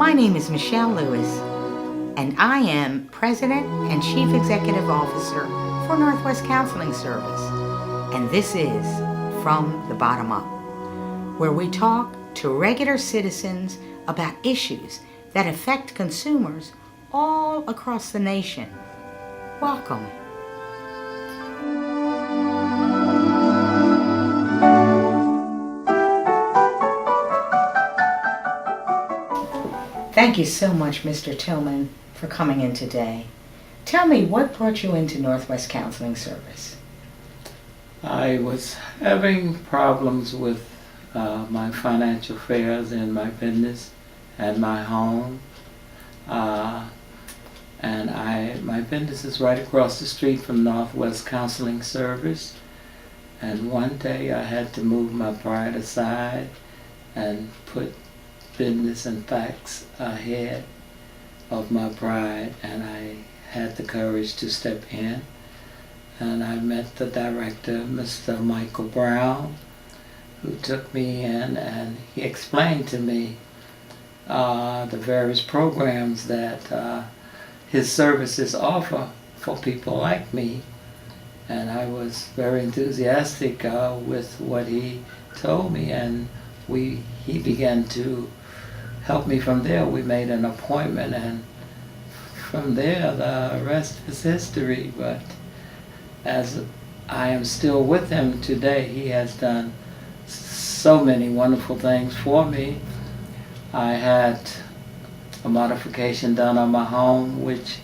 My name is Michelle Lewis, and I am President and Chief Executive Officer for Northwest Counseling Service. And this is From the Bottom Up, where we talk to regular citizens about issues that affect consumers all across the nation. Welcome. Thank you so much, Mr. Tillman, for coming in today. Tell me, what brought you into Northwest Counseling Service? I was having problems with my financial affairs in my business and my home. My business is right across the street from Northwest Counseling Service. And one day I had to move my pride aside and put business and facts ahead of my pride, and I had the courage to step in. And I met the director, Mr. Michael Brown, who took me in, and he explained to me the various programs that his services offer for people like me. And I was very enthusiastic with what he told me, and he began to help me from there. We made an appointment, and from there the rest is history. But as I am still with him today, he has done so many wonderful things for me. I had a modification done on my home, which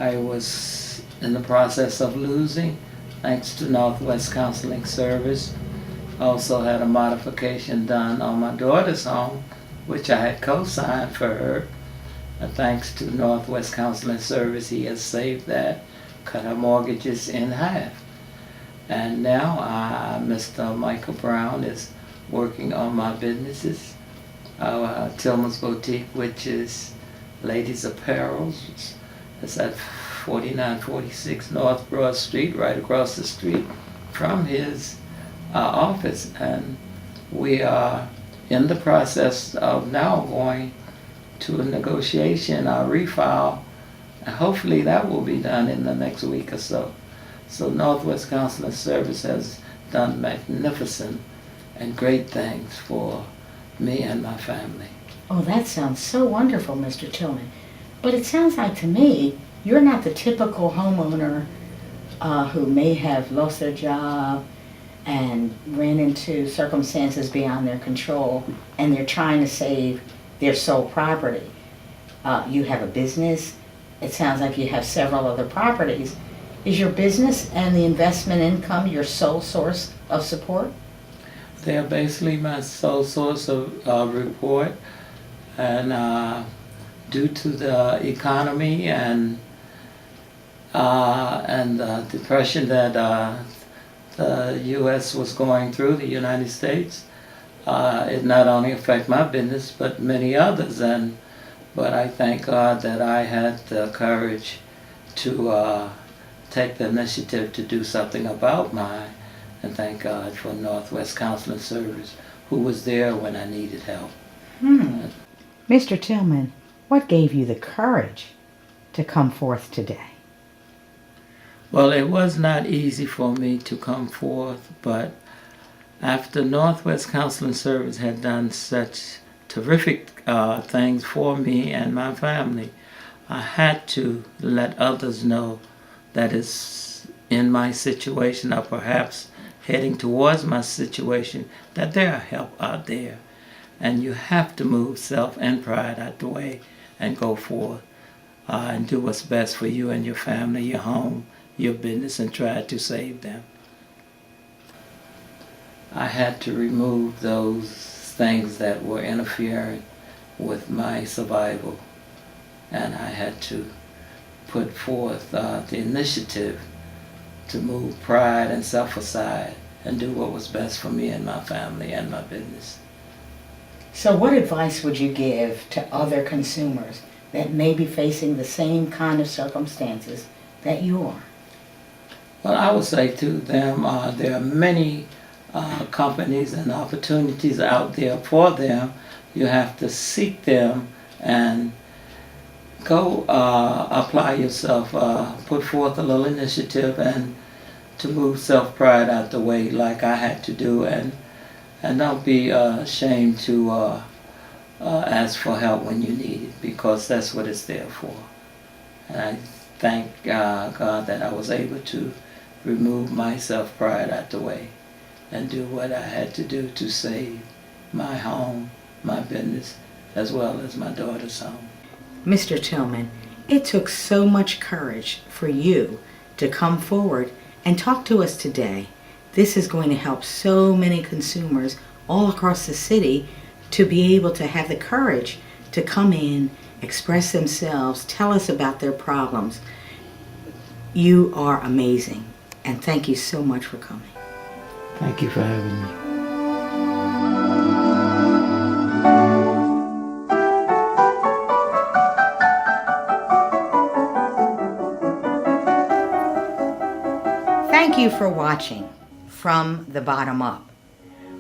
I was in the process of losing, thanks to Northwest Counseling Service. I also had a modification done on my daughter's home, which I had co-signed for her. Thanks to Northwest Counseling Service, he has saved that, cut her mortgages in half. And now Mr. Michael Brown is working on my businesses. Tillman's Boutique, which is ladies' apparel. It's at 4946 North Broad Street, right across the street from his office. And we are in the process of now going to a negotiation, a refile, and hopefully that will be done in the next week or so. So Northwest Counseling Service has done magnificent and great things for me and my family. Oh, that sounds so wonderful, Mr. Tillman. But it sounds like to me, you're not the typical homeowner who may have lost their job and ran into circumstances beyond their control, and they're trying to save their sole property. You have a business. It sounds like you have several other properties. Is your business and the investment income your sole source of support? They are basically my sole source of report, and due to the economy and the depression that the U.S. was going through, the United States, it not only affected my business but many others. But I thank God that I had the courage to take the initiative to do something about mine, and thank God for Northwest Counseling Service, who was there when I needed help. Mr. Tillman, what gave you the courage to come forth today? Well, it was not easy for me to come forth, but after Northwest Counseling Service had done such terrific things for me and my family, I had to let others know that is in my situation, or perhaps heading towards my situation, that there are help out there. And you have to move self and pride out the way and go forth and do what's best for you and your family, your home, your business, and try to save them. I had to remove those things that were interfering with my survival, and I had to put forth the initiative to move pride and self aside and do what was best for me and my family and my business. So what advice would you give to other consumers that may be facing the same kind of circumstances that you are? Well, I would say to them, there are many companies and opportunities out there for them. You have to seek them and go apply yourself, put forth a little initiative and to move self-pride out the way like I had to do, and don't be ashamed to ask for help when you need it, because that's what it's there for. And I thank God that I was able to remove my self-pride out the way and do what I had to do to save my home, my business, as well as my daughter's home. Mr. Tillman, it took so much courage for you to come forward and talk to us today. This is going to help so many consumers all across the city to be able to have the courage to come in, express themselves, tell us about their problems. You are amazing, and thank you so much for coming. Thank you for having me. Thank you for watching From the Bottom Up,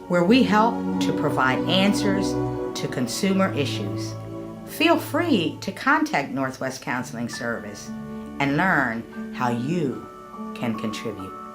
where we help to provide answers to consumer issues. Feel free to contact Northwest Counseling Service and learn how you can contribute.